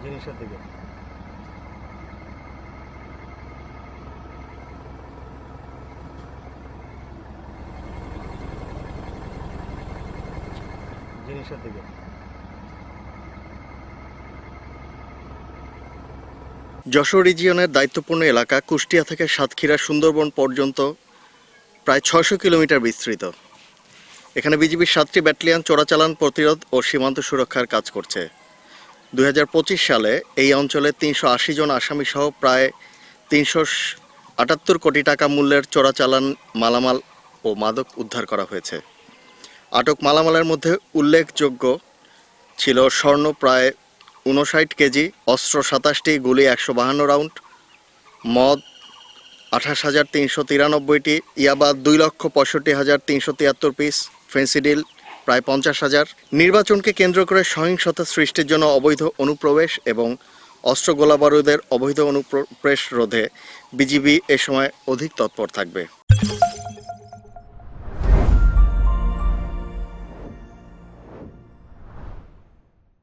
জিনিসের দিকে। জিনিসের দিকে। যশোর রিজিয়নের দায়িত্বপূর্ণ এলাকা কুষ্টিয়া থেকে সাতক্ষীরা সুন্দরবন পর্যন্ত প্রায় ৬০০ কিলোমিটার বিস্তৃত। এখানে বিজিবির ৭টি ব্যাটালিয়ন চোরাচালান প্রতিরোধ ও সীমান্ত সুরক্ষার কাজ করছে। ২০২৫ সালে এই অঞ্চলে ৩৮০ জন আসামি সহ প্রায় ৩৭৮ কোটি টাকা মূল্যের চোরাচালান মালামাল ও মাদক উদ্ধার করা হয়েছে। আটক মালামালের মধ্যে উল্লেখযোগ্য ছিল স্বর্ণ প্রায় ৫৯ কেজি, অস্ত্র ২৭টি, গুলি ১৫২ রাউন্ড, মদ ২৮,৩৯৩টি, ইয়াবা ২,৬৫,৩৭৩ পিস, ফেন্সিডিল প্রায় ৫০,০০০। নির্বাচনকে কেন্দ্র করে সহিংসতা সৃষ্টির জন্য অবৈধ অনুপ্রবেশ এবং অস্ত্র গোলাবারুদের অবৈধ অনুপ্রবেশ রোধে বিজিবি এ সময় অধিক তৎপর থাকবে।